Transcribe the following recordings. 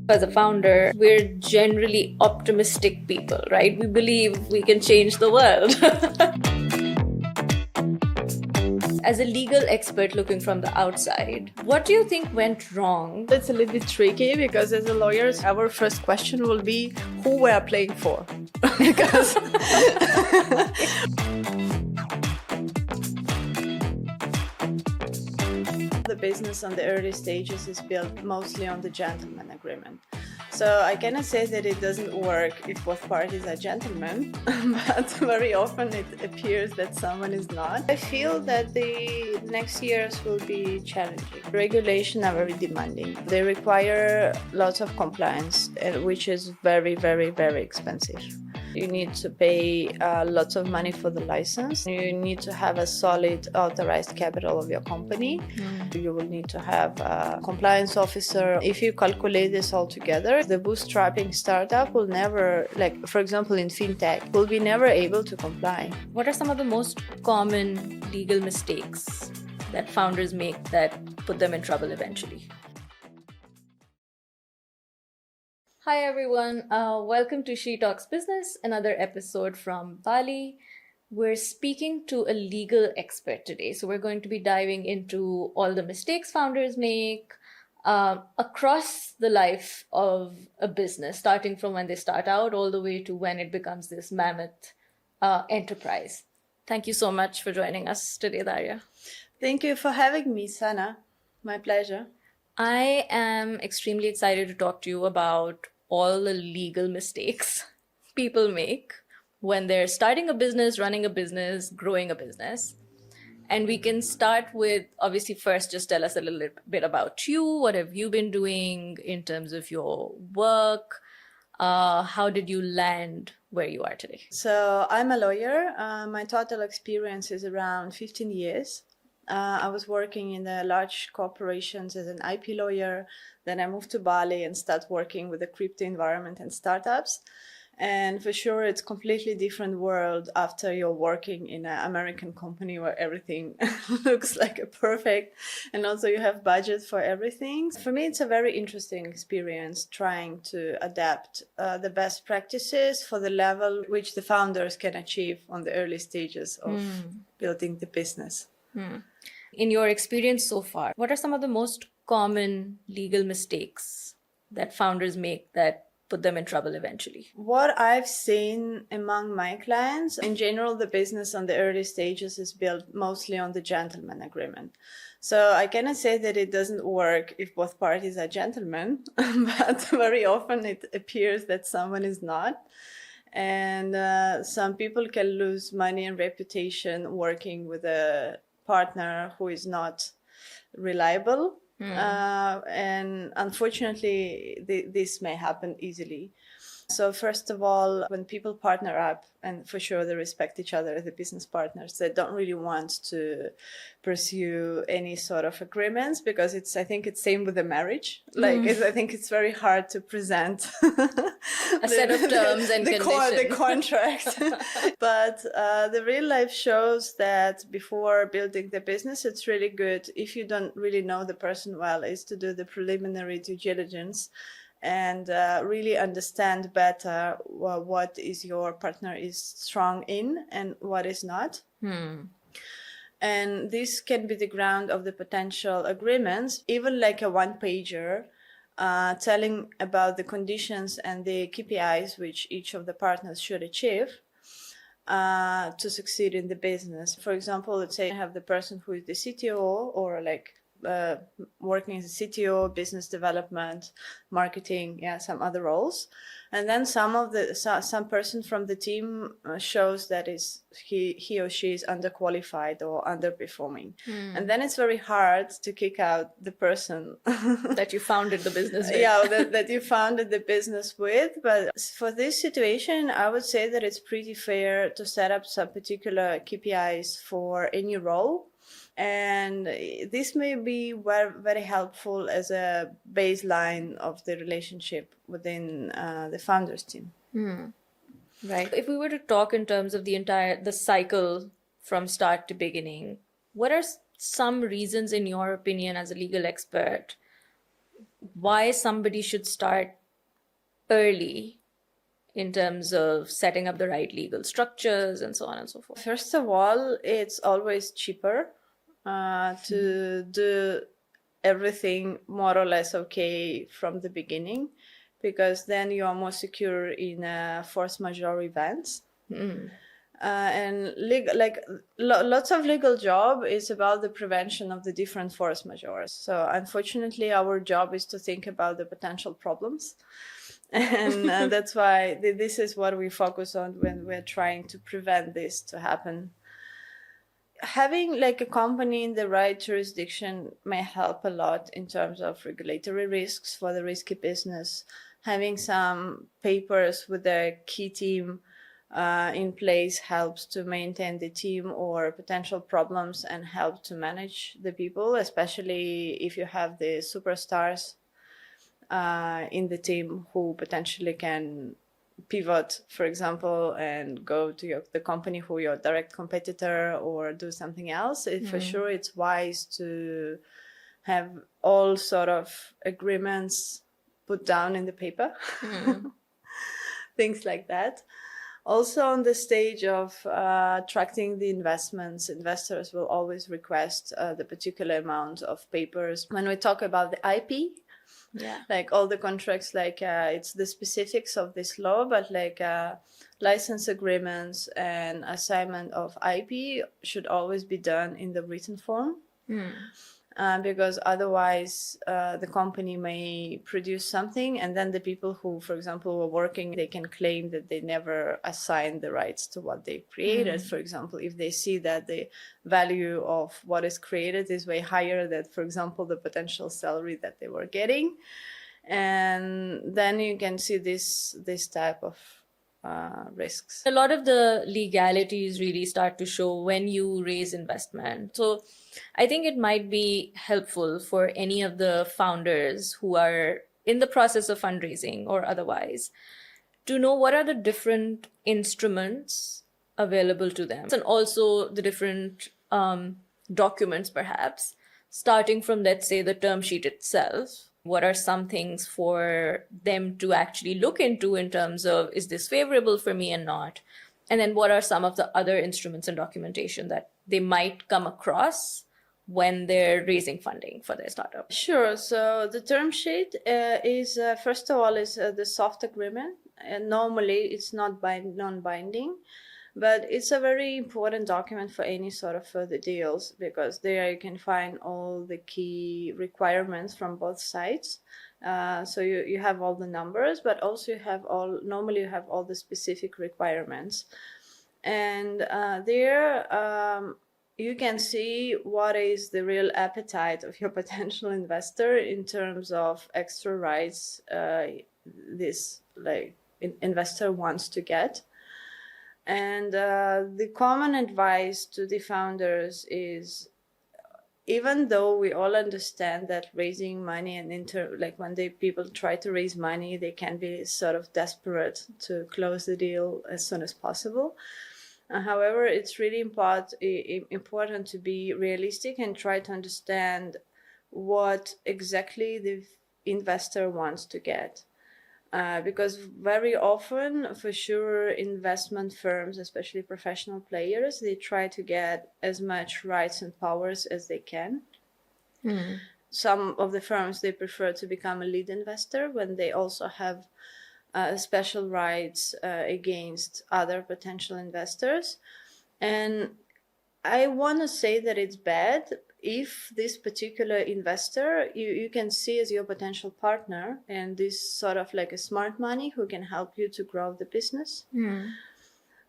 As a founder, we're generally optimistic people, right? We believe we can change the world. As a legal expert looking from the outside, what do you think went wrong? It's a little bit tricky because as a lawyers, our first question will be who we are playing for. Because the business on the early stages is built mostly on the gentleman agreement. So I cannot say that it doesn't work if both parties are gentlemen, but very often it appears that someone is not. I feel that the next years will be challenging. Regulations are very demanding. They require lots of compliance, which is very, very, very expensive. You need to pay lots of money for the license. You need to have a solid authorized capital of your company. You will need to have a compliance officer. If you calculate this all together, the bootstrapping startup will never, like for example in fintech, will be never able to comply. What are some of the most common legal mistakes that founders make that put them in trouble eventually? Hi everyone, welcome to She Talks Business, another episode from Bali. We're speaking to a legal expert today, so we're going to be diving into all the mistakes founders make across the life of a business, starting from when they start out all the way to when it becomes this mammoth enterprise. Thank you so much for joining us today, Daria. Thank you for having me, Sana. My pleasure. I am extremely excited to talk to you about all the legal mistakes people make when they're starting a business, running a business, growing a business. And we can start with, obviously, first just tell us a little bit about you. What have you been doing in terms of your work? How did you land where you are today? So I'm a lawyer. My total experience is around 15 years. I was working in the large corporations as an IP lawyer. Then I moved to Bali and started working with the crypto environment and startups. And for sure, it's a completely different world after you're working in an American company where everything looks like a perfect, and also you have budget for everything. For me, it's a very interesting experience trying to adapt the best practices for the level which the founders can achieve on the early stages of building the business. In your experience so far, what are some of the most common legal mistakes that founders make that put them in trouble eventually? What I've seen among my clients, in general, the business on the early stages is built mostly on the gentleman agreement. So I cannot say that it doesn't work if both parties are gentlemen, but very often it appears that someone is not. And some people can lose money and reputation working with a partner who is not reliable. And unfortunately, this may happen easily. So first of all, when people partner up, and for sure they respect each other as the business partners, they don't really want to pursue any sort of agreements because I think it's same with the marriage. I think it's very hard to present a set of terms and conditions. The contract. But the real life shows that before building the business, it's really good, if you don't really know the person well, is to do the preliminary due diligence and really understand better what is your partner is strong in and what is not. And this can be the ground of the potential agreements, even like a one-pager telling about the conditions and the KPIs which each of the partners should achieve to succeed in the business. For example, let's say I have the person who is the CTO or working as a CTO, business development, marketing, some other roles. And then some person from the team shows that he or she is underqualified or underperforming. And then it's very hard to kick out the person that you founded the business with. that you founded the business with. But for this situation, I would say that it's pretty fair to set up some particular KPIs for any role. And this may be very, very helpful as a baseline of the relationship within the founders team. Right. If we were to talk in terms of the cycle from start to beginning, what are some reasons, in your opinion, as a legal expert, why somebody should start early in terms of setting up the right legal structures and so on and so forth? First of all, it's always cheaper to do everything more or less okay from the beginning, because then you are more secure in force majeure events. And lots of legal job is about the prevention of the different force majeures. So unfortunately, our job is to think about the potential problems. And that's why this is what we focus on when we're trying to prevent this to happen. Having like a company in the right jurisdiction may help a lot in terms of regulatory risks for the risky business. Having some papers with the key team in place helps to maintain the team or potential problems and help to manage the people, especially if you have the superstars in the team who potentially can pivot, for example, and go to the company who your direct competitor or do something else. For sure, it's wise to have all sort of agreements put down in the paper, things like that. Also, on the stage of attracting the investments, investors will always request the particular amount of papers. When we talk about the IP, like all the contracts, like it's the specifics of this law, but like license agreements and assignment of IP should always be done in the written form. Because otherwise the company may produce something, and then the people who, for example, were working, they can claim that they never assigned the rights to what they created. For example, if they see that the value of what is created is way higher than, for example, the potential salary that they were getting, and then you can see this type of risks. A lot of the legalities really start to show when you raise investment. So I think it might be helpful for any of the founders who are in the process of fundraising or otherwise to know what are the different instruments available to them, and also the different documents, perhaps, starting from, let's say, the term sheet itself. What are some things for them to actually look into in terms of, is this favorable for me and not? And then what are some of the other instruments and documentation that they might come across when they're raising funding for their startup? Sure. So the term sheet is, first of all, is the soft agreement. And normally it's not non-binding, but it's a very important document for any sort of further deals, because there you can find all the key requirements from both sides. So you have all the numbers, but also you have normally you have all the specific requirements. And there you can see what is the real appetite of your potential investor in terms of extra rights this investor wants to get. And the common advice to the founders is, even though we all understand that raising money and when people try to raise money, they can be sort of desperate to close the deal as soon as possible. However, it's really important to be realistic and try to understand what exactly the investor wants to get. Because very often, for sure, investment firms, especially professional players, they try to get as much rights and powers as they can. Some of the firms, they prefer to become a lead investor when they also have special rights against other potential investors. And I want to say that it's bad if this particular investor you can see as your potential partner, and this sort of like a smart money who can help you to grow the business.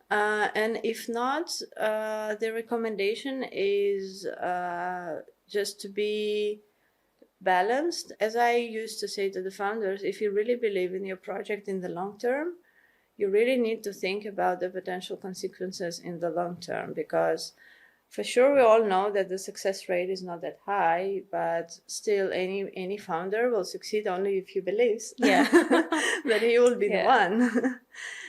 And if not, the recommendation is just to be balanced. As I used to say to the founders, if you really believe in your project in the long term, you really need to think about the potential consequences in the long term, because for sure we all know that the success rate is not that high, but still any founder will succeed only if he believes that he will be the one.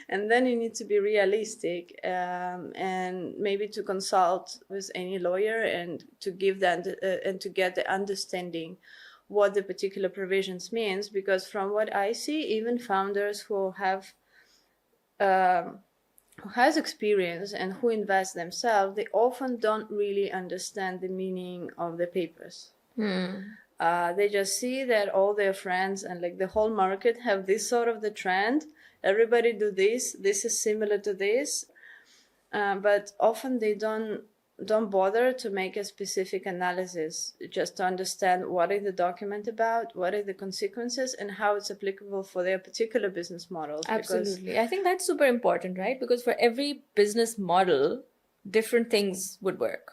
And then you need to be realistic, and maybe to consult with any lawyer and to give them and to get the understanding what the particular provisions means, because from what I see, even founders who have who has experience and who invest themselves, they often don't really understand the meaning of the papers. They just see that all their friends and like the whole market have this sort of the trend. Everybody do this. This is similar to this, but often they don't bother to make a specific analysis just to understand what is the document about, what are the consequences, and how it's applicable for their particular business models. Absolutely. I think that's super important, right? Because for every business model, different things would work.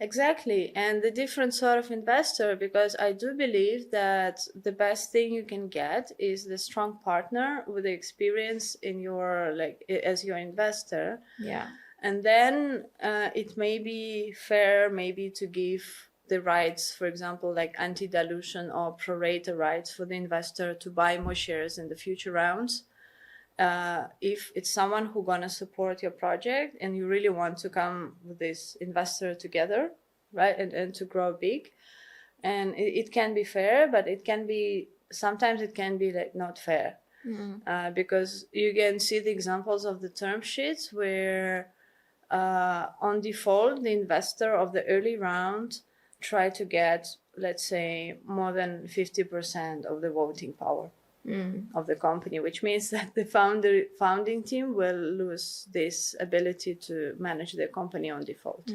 Exactly. And the different sort of investor, because I do believe that the best thing you can get is the strong partner with the experience in your, like, as your investor. Yeah. And then it may be fair maybe to give the rights, for example, like anti-dilution or pro rata rights for the investor to buy more shares in the future rounds. If it's someone who's gonna support your project and you really want to come with this investor together, right, and to grow big, and it can be fair, but it can be sometimes it can be like not fair, because you can see the examples of the term sheets where on default the investor of the early round try to get, let's say, more than 50% of the voting power of the company, which means that the founding team will lose this ability to manage their company on default.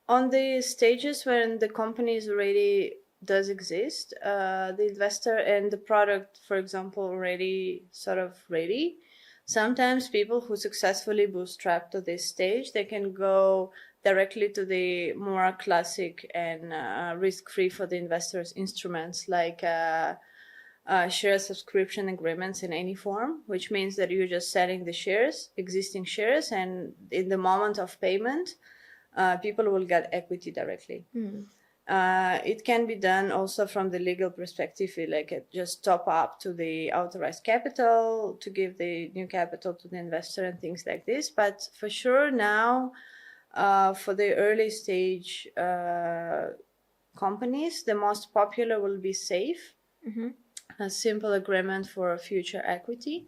On the stages when the company is already does exist, the investor and the product, for example, already sort of ready, sometimes people who successfully bootstrap to this stage, they can go directly to the more classic and risk-free for the investors instruments like share subscription agreements in any form, which means that you're just selling the shares, existing shares, and in the moment of payment, people will get equity directly. It can be done also from the legal perspective, like just top up to the authorized capital to give the new capital to the investor and things like this. But for sure now, for the early stage companies, the most popular will be SAFE, a simple agreement for future equity.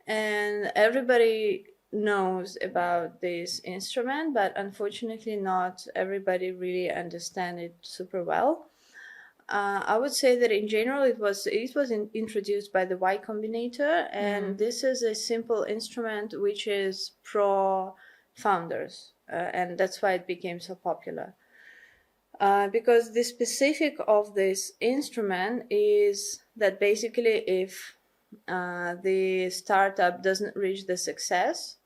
And everybody knows about this instrument, but unfortunately not everybody really understands it super well. I would say that in general it was introduced by the Y Combinator, and this is a simple instrument which is pro founders, and that's why it became so popular. Because the specific of this instrument is that basically if the startup doesn't reach the success,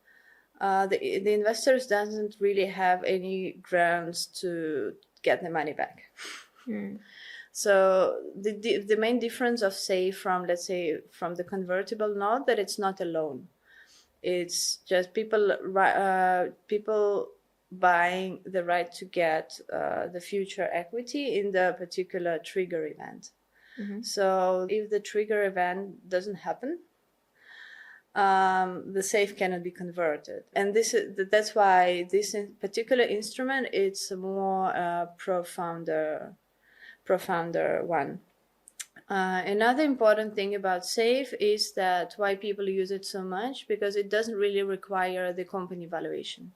the investors doesn't really have any grounds to get the money back. So the main difference of SAFE from, let's say, from the convertible note, that it's not a loan. It's just people buying the right to get the future equity in the particular trigger event. So if the trigger event doesn't happen, the SAFE cannot be converted, and that's why this particular instrument it's a more pro-founder one. Another important thing about SAFE is that why people use it so much, because it doesn't really require the company valuation.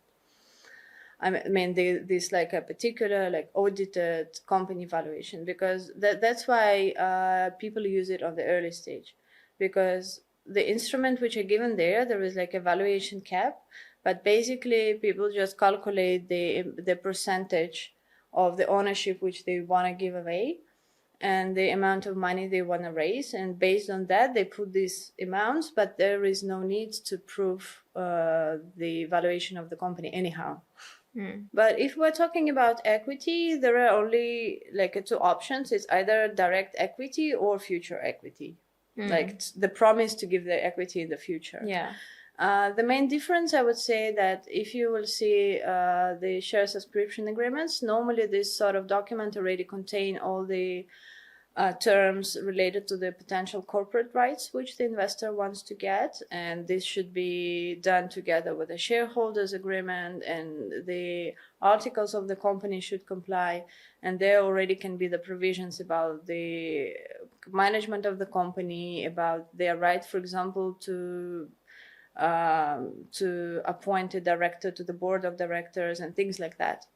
I mean, this like a particular like audited company valuation, because that's why people use it on the early stage, because the instrument which are given there is like a valuation cap, but basically people just calculate the percentage of the ownership which they want to give away and the amount of money they want to raise, and based on that they put these amounts, but there is no need to prove the valuation of the company anyhow. But if we're talking about equity, there are only like two options. It's either direct equity or future equity, like the promise to give the equity in the future. Yeah. The main difference, I would say, that if you will see the share subscription agreements, normally this sort of document already contain all the terms related to the potential corporate rights which the investor wants to get, and this should be done together with a shareholders agreement, and the articles of the company should comply. And there already can be the provisions about the management of the company, about their right, for example, to appoint a director to the board of directors and things like that.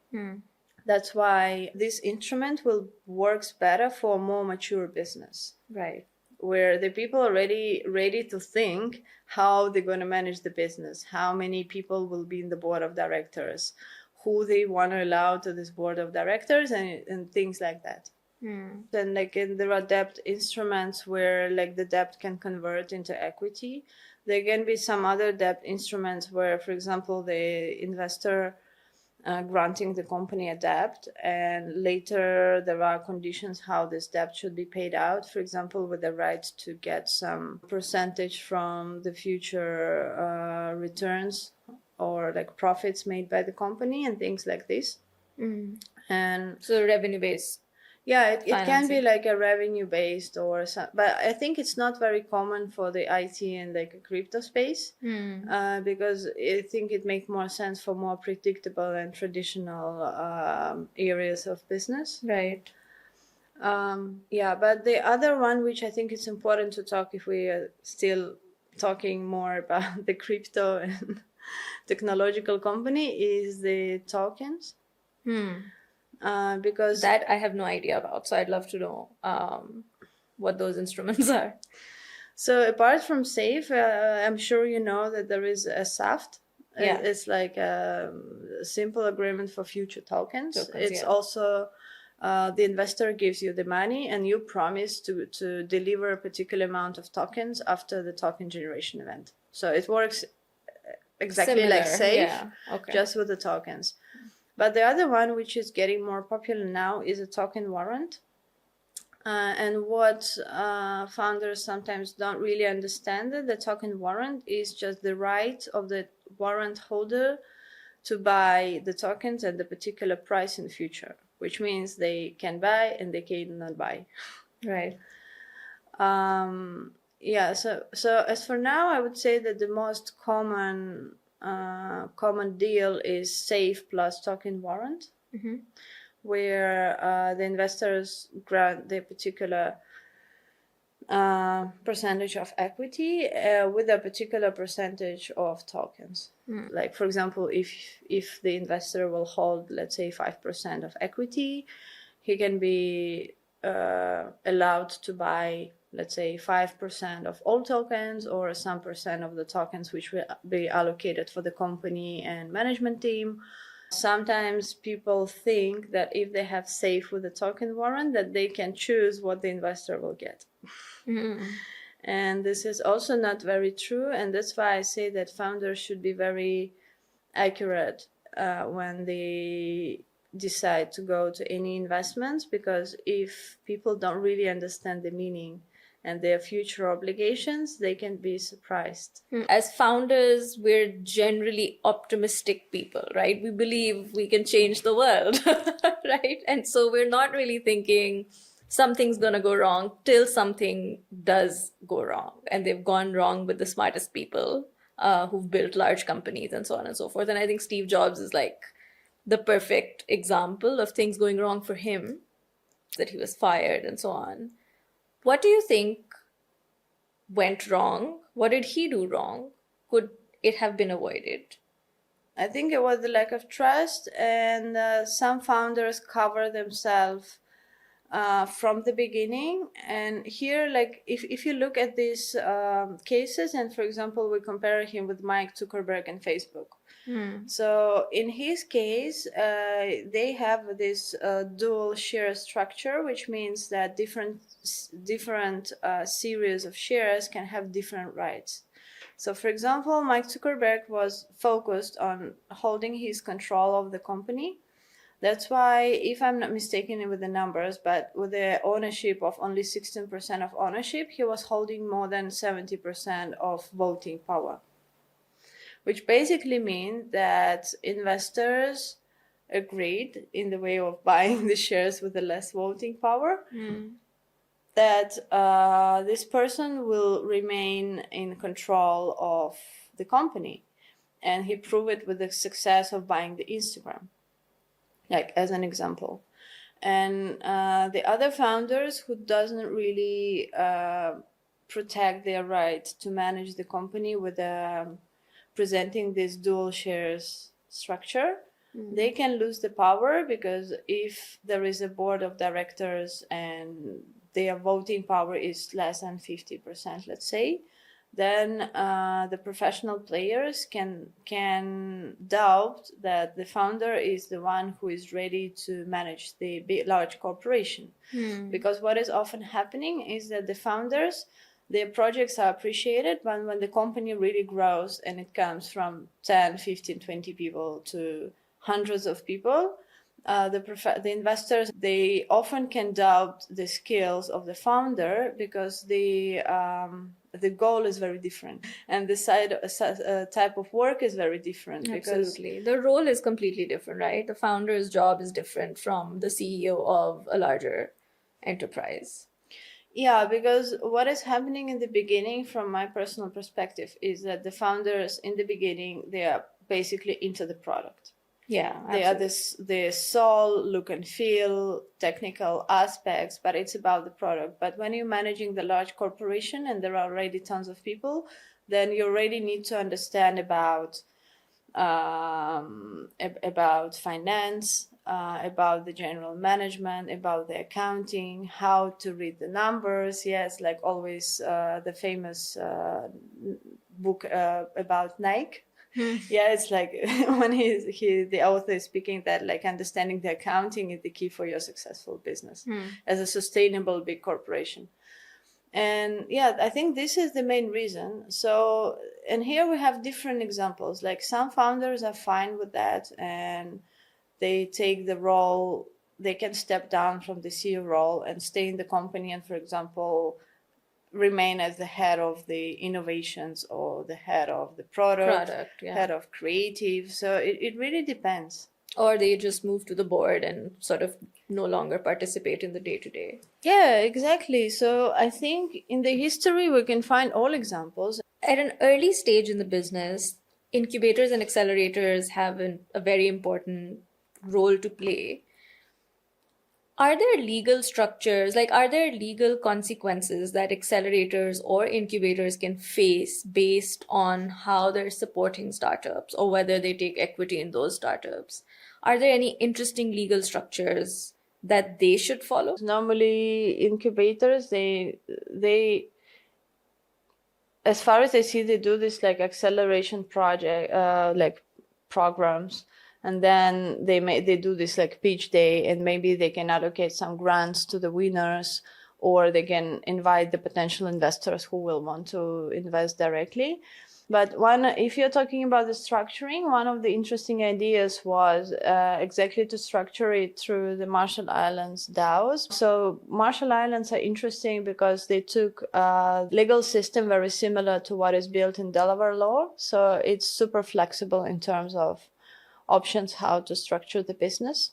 That's why this instrument will works better for a more mature business. Right. Where the people are ready to think how they're going to manage the business, how many people will be in the board of directors, who they want to allow to this board of directors, and things like that. Then there are debt instruments where the debt can convert into equity. There can be some other debt instruments where, for example, the investor granting the company a debt, and later there are conditions how this debt should be paid out, for example, with the right to get some percentage from the future returns or profits made by the company and things like this. And so revenue based. Yeah, it can be like a revenue based or some, but I think it's not very common for the IT and a crypto space because I think it makes more sense for more predictable and traditional areas of business. Right. Yeah, but the other one, which I think is important to talk if we are still talking more about the crypto and technological company, is the tokens. Because that I have no idea about, so I'd love to know what those instruments are. So apart from SAFE, I'm sure you know that there is a SAFT. Yeah. It's like a simple agreement for future tokens. It's also the investor gives you the money and you promise to deliver a particular amount of tokens after the token generation event. So it works exactly Similar, like SAFE, okay. just with the tokens. But the other one, which is getting more popular now, is a token warrant. And what founders sometimes don't really understand, that the token warrant is just the right of the warrant holder to buy the tokens at the particular price in the future, which means they can buy and they cannot buy. Right. Yeah. So as for now, I would say that the most common deal is SAFE plus token warrant, where the investors grant the particular percentage of equity with a particular percentage of tokens. Like, for example, if the investor will hold, let's say, 5% of equity, he can be allowed to buy, let's say, 5% of all tokens or some percent of the tokens which will be allocated for the company and management team. Sometimes people think that if they have SAFE with a token warrant, that they can choose what the investor will get. And this is also not very true. And that's why I say that founders should be very accurate when they decide to go to any investments, because if people don't really understand the meaning and their future obligations, they can be surprised. As founders, we're generally optimistic people, right? We believe we can change the world, right? And so we're not really thinking something's going to go wrong till something does go wrong. And they've gone wrong with the smartest people who've built large companies and so on and so forth. And I think Steve Jobs is like the perfect example of things going wrong for him, that he was fired and so on. What do you think went wrong? What did he do wrong? Could it have been avoided? I think it was the lack of trust, and some founders cover themselves from the beginning. And here, if you look at these cases, and for example, we compare him with Mike Zuckerberg and Facebook. So in his case, they have this dual share structure, which means that different series of shares can have different rights. So, for example, Mike Zuckerberg was focused on holding his control of the company. That's why, if I'm not mistaken with the numbers, but with the ownership of only 16% of ownership, he was holding more than 70% of voting power. Which basically means that investors agreed, in the way of buying the shares with the less voting power, that this person will remain in control of the company. And he proved it with the success of buying the Instagram, as an example. And the other founders who doesn't really protect their right to manage the company with presenting this dual shares structure, they can lose the power, because if there is a board of directors and their voting power is less than 50%, let's say, then the professional players can doubt that the founder is the one who is ready to manage the large corporation. Because what is often happening is that the founders, their projects are appreciated, but when the company really grows and it comes from 10, 15, 20 people to hundreds of people, the investors, they often can doubt the skills of the founder, because the goal is very different and the type of work is very different. Absolutely. The role is completely different, right? The founder's job is different from the CEO of a larger enterprise. Yeah, because what is happening in the beginning, from my personal perspective, is that the founders in the beginning, they are basically into the product. Yeah, they are the soul, look and feel, technical aspects, but it's about the product. But when you're managing the large corporation and there are already tons of people, then you already need to understand about finance, about the general management, about the accounting, how to read the numbers. Yes, like always, the famous book about Nike. Yeah, it's like when the author is speaking that like understanding the accounting is the key for your successful business as a sustainable big corporation. And yeah, I think this is the main reason. So, and here we have different examples. Like some founders are fine with that and they take the role, they can step down from the CEO role and stay in the company and, for example, remain as the head of the innovations or the head of the product, head of creative. So it really depends. Or they just move to the board and sort of no longer participate in the day-to-day. Yeah, exactly. So I think in the history we can find all examples. At an early stage in the business, incubators and accelerators have a very important role to play. Are there legal structures, like are there legal consequences that accelerators or incubators can face based on how they're supporting startups or whether they take equity in those startups? Are there any interesting legal structures that they should follow? Normally, incubators, they as far as I see, they do this like acceleration project, like programs, and then they do this like pitch day, and maybe they can allocate some grants to the winners, or they can invite the potential investors who will want to invest directly. But if you're talking about the structuring, one of the interesting ideas was exactly to structure it through the Marshall Islands DAOs. So Marshall Islands are interesting because they took a legal system very similar to what is built in Delaware law. So it's super flexible in terms of options how to structure the business.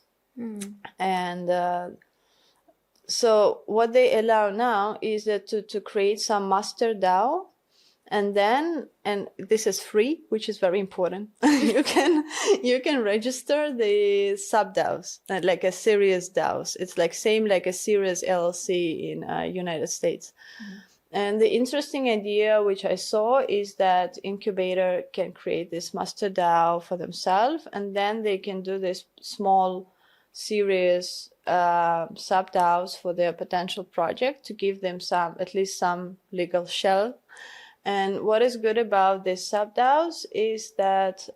And so what they allow now is that to create some master DAO. And this is free, which is very important. you can register the sub DAOs, like a serious DAOs. It's like same like a serious LLC in United States. And the interesting idea which I saw is that incubator can create this master DAO for themselves, and then they can do this small series sub DAOs for their potential project to give them at least some legal shell. And what is good about this sub-DAOs is that,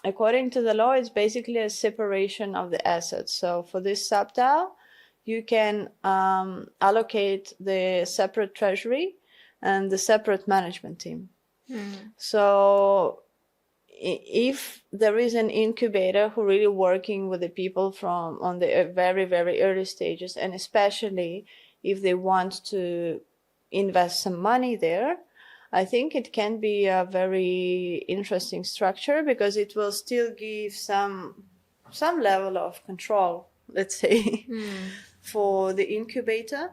according to the law, it's basically a separation of the assets. So for this sub-DAO, you can allocate the separate treasury and the separate management team. So if there is an incubator who really working with the people on the very, very early stages, and especially if they want to invest some money there, I think it can be a very interesting structure because it will still give some level of control, let's say, for the incubator.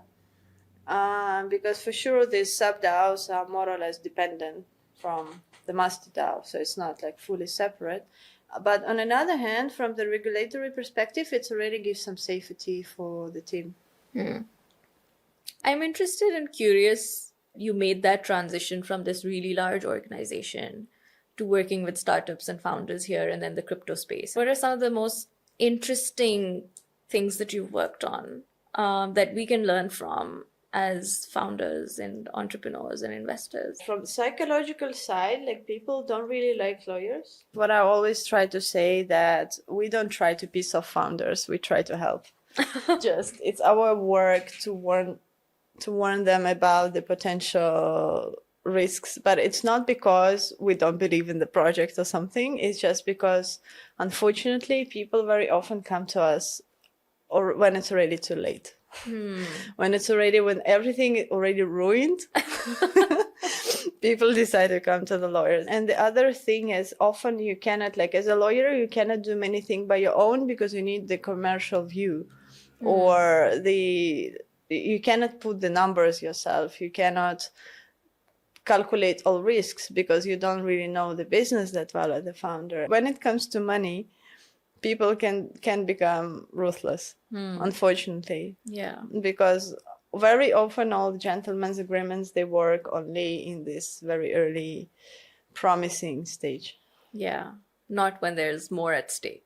Because for sure these sub-DAOs are more or less dependent from the master DAO, so it's not like fully separate. But on another hand, from the regulatory perspective, it already gives some safety for the team. I'm interested and curious. You made that transition from this really large organization to working with startups and founders here and then the crypto space. What are some of the most interesting things that you've worked on that we can learn from as founders and entrepreneurs and investors? From the psychological side, like people don't really like lawyers. What I always try to say that we don't try to piss off founders, we try to help. Just it's our work to warn them about the potential risks, but it's not because we don't believe in the project or something. It's just because unfortunately people very often come to us or when it's already too late. When everything is already ruined, people decide to come to the lawyers. And the other thing is often you cannot, like as a lawyer, you cannot do many things by your own because you need the commercial view or you cannot put the numbers yourself. You cannot calculate all risks because you don't really know the business that well as the founder. When it comes to money, people can become ruthless, unfortunately. Yeah. Because very often all the gentlemen's agreements, they work only in this very early promising stage. Yeah. Not when there's more at stake.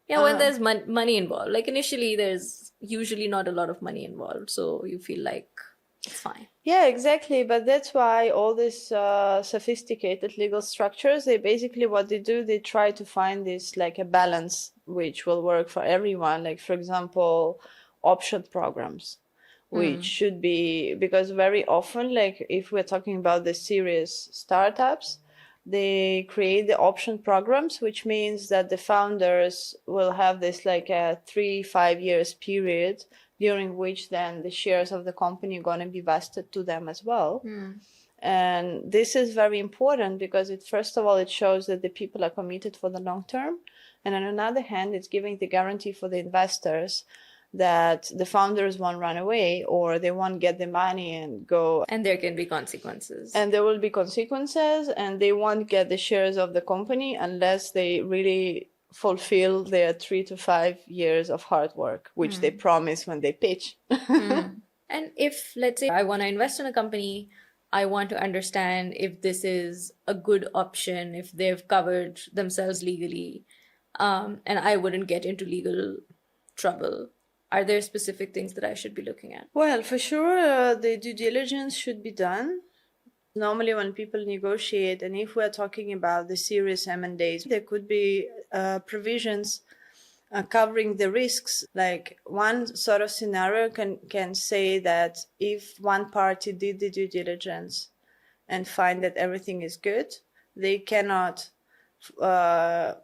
Yeah, when there's money involved. Like initially, there's usually not a lot of money involved. So you feel like it's fine. Yeah, exactly. But that's why all these sophisticated legal structures, they basically what they do, they try to find this like a balance which will work for everyone. Like, for example, option programs, which should be, because very often, like if we're talking about the serious startups, they create the option programs, which means that the founders will have this like a 3-5 years period during which then the shares of the company are going to be vested to them as well. And this is very important because it, first of all, it shows that the people are committed for the long term. And on another hand, it's giving the guarantee for the investors that the founders won't run away or they won't get the money and go. And there can be consequences. And there will be consequences and they won't get the shares of the company unless they really fulfill their 3 to 5 years of hard work, which they promise when they pitch. And if, let's say, I want to invest in a company, I want to understand if this is a good option, if they've covered themselves legally, and I wouldn't get into legal trouble. Are there specific things that I should be looking at? Well, for sure, the due diligence should be done. Normally, when people negotiate, and if we're talking about the serious M&As, there could be provisions covering the risks. Like one sort of scenario can say that if one party did the due diligence and find that everything is good, they cannot file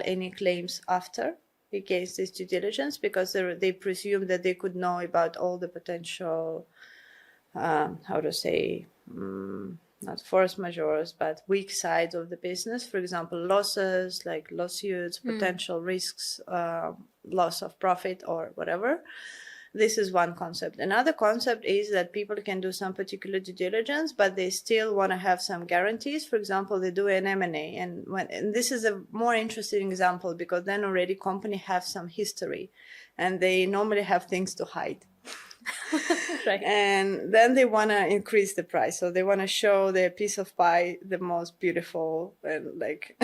any claims after against this due diligence because they presume that they could know about all the potential not force majeures, but weak sides of the business. For example, losses like lawsuits, potential risks, loss of profit or whatever. This is one concept. Another concept is that people can do some particular due diligence, but they still want to have some guarantees. For example, they do an M&A, and this is a more interesting example because then already company have some history, and they normally have things to hide. Right. And then they want to increase the price, so they want to show their piece of pie the most beautiful and like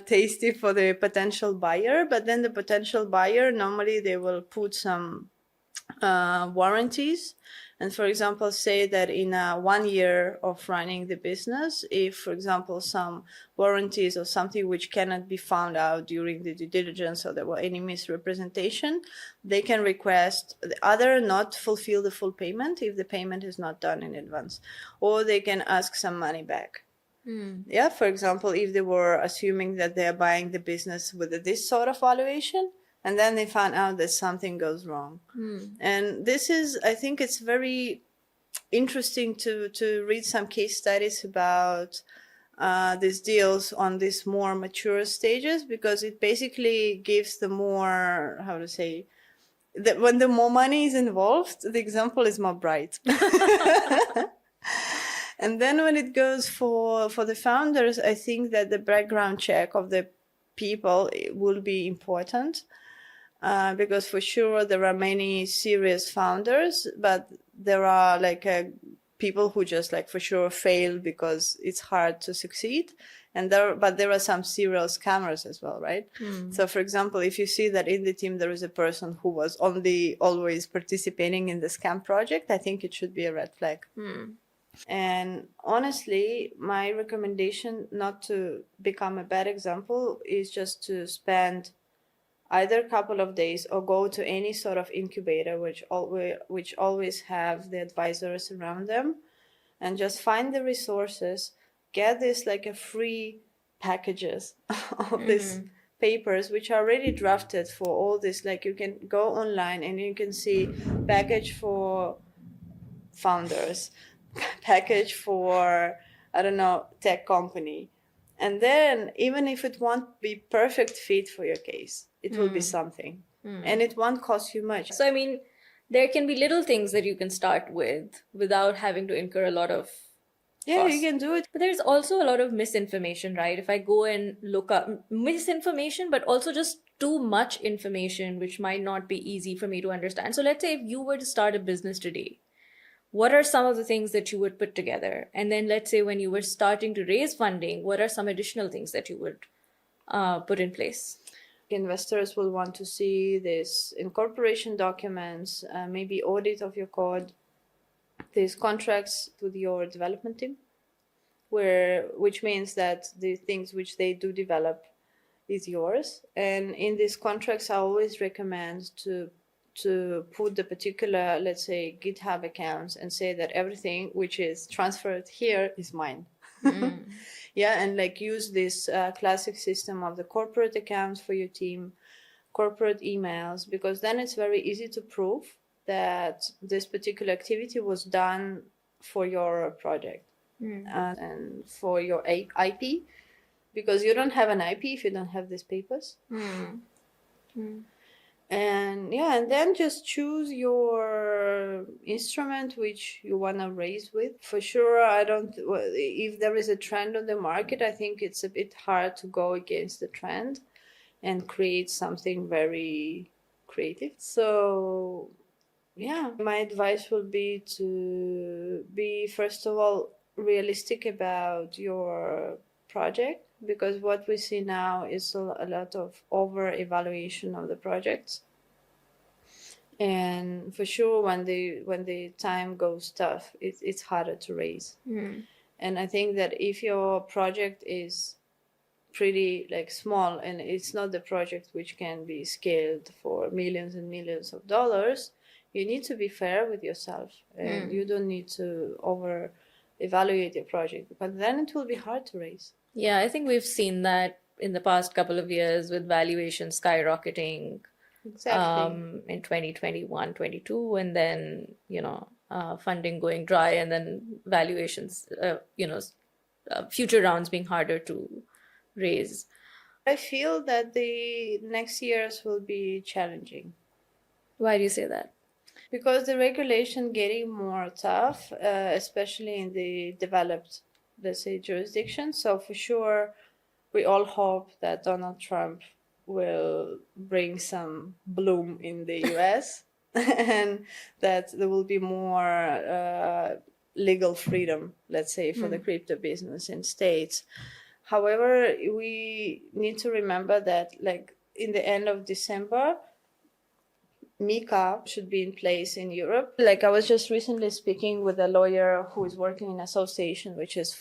tasty for the potential buyer. But then the potential buyer, normally they will put some warranties. And for example, say that in 1 year of running the business, if, for example, some warranties or something which cannot be found out during the due diligence or there were any misrepresentation, they can request the other not fulfill the full payment if the payment is not done in advance, or they can ask some money back. Yeah, for example, if they were assuming that they're buying the business with this sort of valuation, and then they found out that something goes wrong. And this is, I think it's very interesting to read some case studies about these deals on these more mature stages, because it basically gives the more, that when the more money is involved, the example is more bright. And then when it goes for the founders, I think that the background check of the people will be important, because for sure there are many serious founders, but there are like people who just like for sure fail because it's hard to succeed. And there are some serial scammers as well, right? So for example, if you see that in the team there is a person who was only always participating in the scam project, I think it should be a red flag. And honestly, my recommendation not to become a bad example is just to spend either a couple of days or go to any sort of incubator which always have the advisors around them, and just find the resources, get this like a free packages of these papers which are already drafted for all this. Like you can go online and you can see package for founders, package for, I don't know, tech company. And then even if it won't be perfect fit for your case, it will be something. And it won't cost you much. So, I mean, there can be little things that you can start with without having to incur a lot of Yeah, cost. you can do it. But there's also a lot of misinformation, right? If I go and look up misinformation, but also just too much information, which might not be easy for me to understand. So let's say if you were to start a business today, what are some of the things that you would put together? And then let's say when you were starting to raise funding, what are some additional things that you would put in place? Investors will want to see this incorporation documents, maybe audit of your code, these contracts with your development team, which means that the things which they do develop is yours. And in these contracts, I always recommend to put the particular, let's say, GitHub accounts and say that everything which is transferred here is mine. Yeah, and like use this classic system of the corporate accounts for your team, corporate emails, because then it's very easy to prove that this particular activity was done for your project and for your IP, because you don't have an IP if you don't have these papers. And yeah, and then just choose your instrument which you want to raise with. For sure, if there is a trend on the market, I think it's a bit hard to go against the trend and create something very creative. So yeah, my advice would be to be, first of all, realistic about your project, because what we see now is a lot of over evaluation of the projects. And for sure, when the time goes tough, it's harder to raise. And I think that if your project is pretty like small and it's not the project which can be scaled for millions and millions of dollars, you need to be fair with yourself, and you don't need to over evaluate your project, because then it will be hard to raise. Yeah, I think we've seen that in the past couple of years with valuation skyrocketing. Exactly. In 2021, 22, and then, funding going dry, and then valuations, future rounds being harder to raise. I feel that the next years will be challenging. Why do you say that? Because the regulation getting more tough, especially in the developed, let's say, jurisdictions. So for sure, we all hope that Donald Trump will bring some bloom in the US and that there will be more legal freedom, let's say, for the crypto business in states. However, we need to remember that, like, in the end of December, MiCA should be in place in Europe. Like, I was just recently speaking with a lawyer who is working in an association which is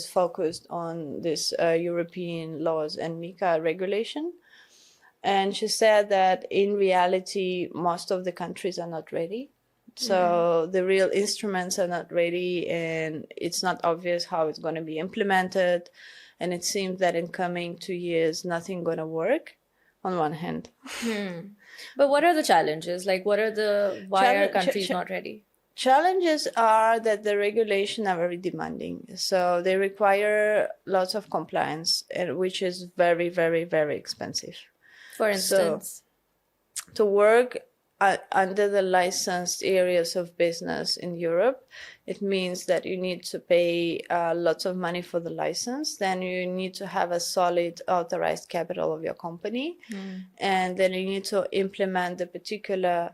focused on this European laws and MiCA regulation. And she said that in reality, most of the countries are not ready. So the real instruments are not ready, and it's not obvious how it's going to be implemented. And it seems that in coming 2 years, nothing going to work on one hand. But what are the challenges? Like, why are countries not ready? Challenges are that the regulation are very demanding. So they require lots of compliance, which is very, very, very expensive. For instance? So, to work under the licensed areas of business in Europe, it means that you need to pay lots of money for the license. Then you need to have a solid authorized capital of your company. And then you need to implement the particular,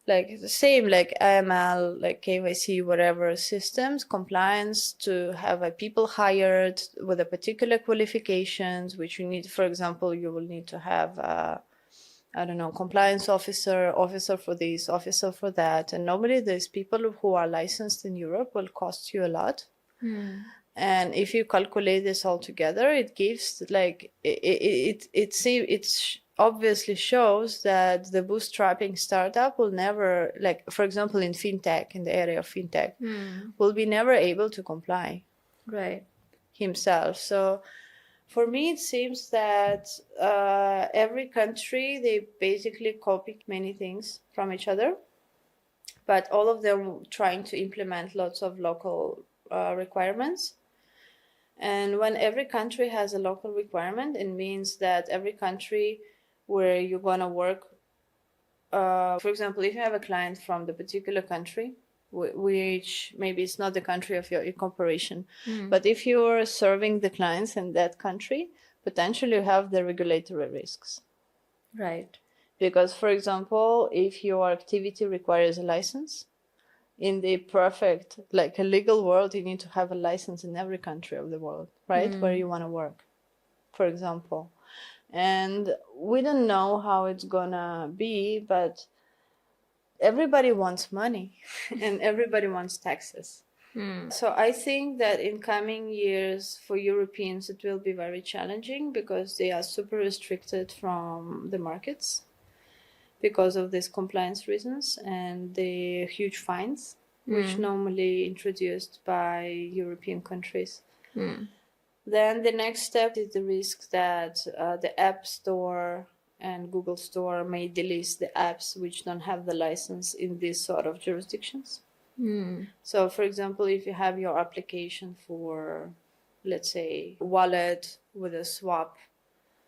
like the same, like AML, like KYC, whatever systems, compliance, to have a people hired with a particular qualifications, which you need. For example, you will need to have I don't know, compliance officer, officer for this, officer for that. And normally these people who are licensed in Europe will cost you a lot. And if you calculate this all together, it gives like, it obviously shows that the bootstrapping startup will never, like, for example, in fintech, in the area of fintech, will be never able to comply. Right. Himself. So for me, it seems that every country, they basically copy many things from each other, but all of them trying to implement lots of local requirements. And when every country has a local requirement, it means that every country where you're going to work, for example, if you have a client from the particular country, which maybe it's not the country of your incorporation, but if you're serving the clients in that country, potentially you have the regulatory risks. Right. Because, for example, if your activity requires a license, in the perfect, like a legal world, you need to have a license in every country of the world, right? Where you want to work, for example. And we don't know how it's gonna be, but everybody wants money and everybody wants taxes. So I think that in coming years for Europeans, it will be very challenging because they are super restricted from the markets because of these compliance reasons and the huge fines, which normally introduced by European countries. Then the next step is the risk that the App Store and Google Store may delist the apps which don't have the license in these sort of jurisdictions. So, for example, if you have your application for, let's say, wallet with a swap,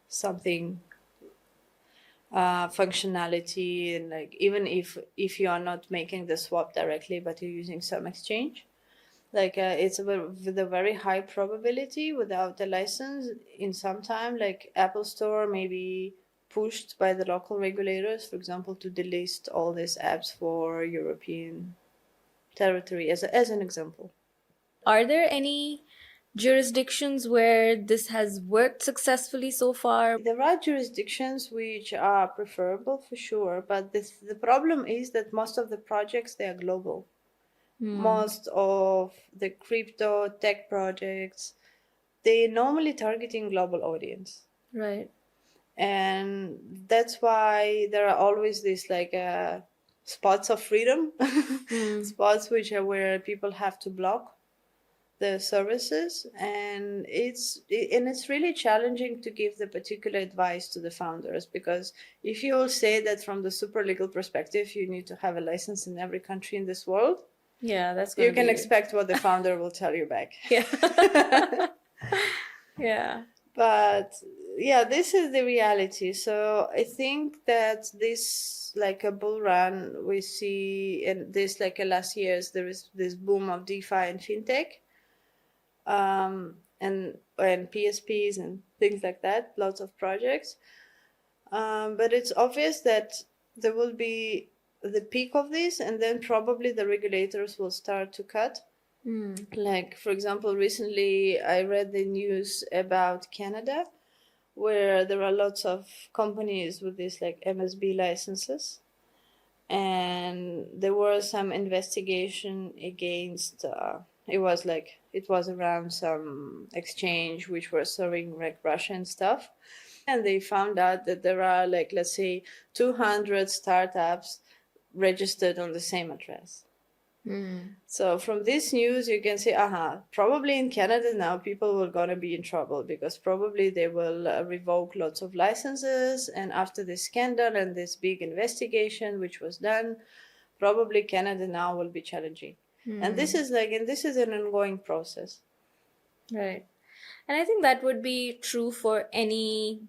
something functionality, and like even if you are not making the swap directly, but you're using some exchange, like it's with a very high probability without a license in some time, like Apple Store may be pushed by the local regulators, for example, to delist all these apps for European territory, as an example. Are there any jurisdictions where this has worked successfully so far? There are jurisdictions which are preferable for sure, but the problem is that most of the projects, they are global. Most of the crypto tech projects, they normally targeting global audience. Right. And that's why there are always these like spots of freedom, spots which are where people have to block the services, and it's really challenging to give the particular advice to the founders, because if you all say that from the super legal perspective you need to have a license in every country in this world, Yeah, that's you can expect what the founder will tell you back. Yeah. Yeah. But yeah, this is the reality. So I think that this, like a bull run we see in this, like last years, there is this boom of DeFi and fintech, and PSPs and things like that, lots of projects. But it's obvious that there will be the peak of this, and then probably the regulators will start to cut. Like, for example, recently I read the news about Canada, where there are lots of companies with these like MSB licenses, and there was some investigation against it was around some exchange which were serving like Russian stuff, and they found out that there are, like, let's say 200 startups registered on the same address. So from this news you can say, probably in Canada now people will gonna be in trouble, because probably they will revoke lots of licenses, and after this scandal and this big investigation which was done, probably Canada now will be challenging. And this is an ongoing process. Right. And I think that would be true for any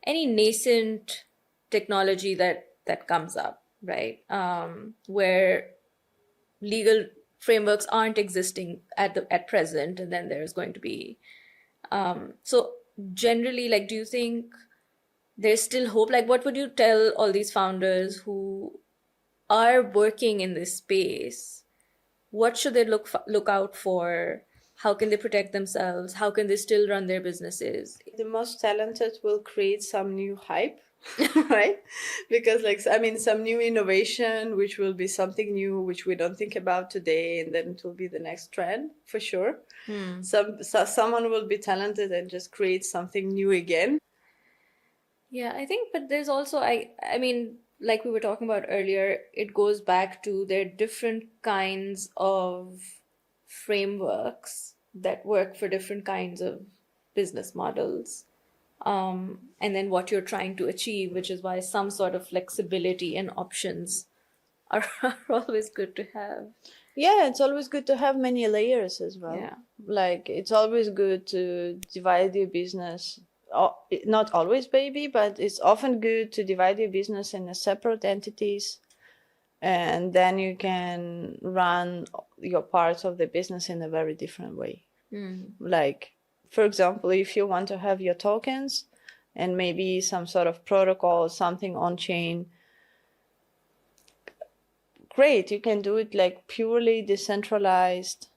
nascent technology that that comes up, right? Where legal frameworks aren't existing at present, and then there's going to be so generally, like, do you think there's still hope? Like, what would you tell all these founders who are working in this space? What should they look out for? How can they protect themselves? How can they still run their businesses? The most talented will create some new hype, right? Because, like, I mean, some new innovation, which will be something new, which we don't think about today, and then it will be the next trend for sure. Someone will be talented and just create something new again. Yeah, I think, but there's also, I mean, like we were talking about earlier, it goes back to there are different kinds of frameworks that work for different kinds of business models. And then what you're trying to achieve, which is why some sort of flexibility and options are, are always good to have. Yeah, it's always good to have many layers as well. Yeah. Like, it's always good to divide your business. Not always, baby, but it's often good to divide your business into separate entities, and then you can run your parts of the business in a very different way. Like, for example, if you want to have your tokens and maybe some sort of protocol, something on chain, great, you can do it like purely decentralized,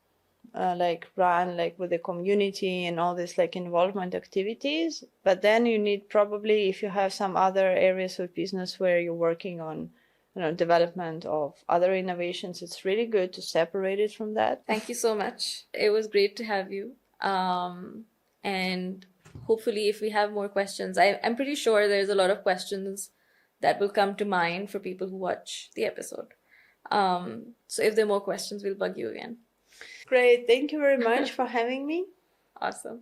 like run like with the community and all this like involvement activities. But then you need, probably, if you have some other areas of business where you're working on, you know, development of other innovations, it's really good to separate it from that. Thank you so much. It was great to have you. And hopefully, if we have more questions, I'm pretty sure there's a lot of questions that will come to mind for people who watch the episode. So if there are more questions, we'll bug you again. Great. Thank you very much for having me. Awesome.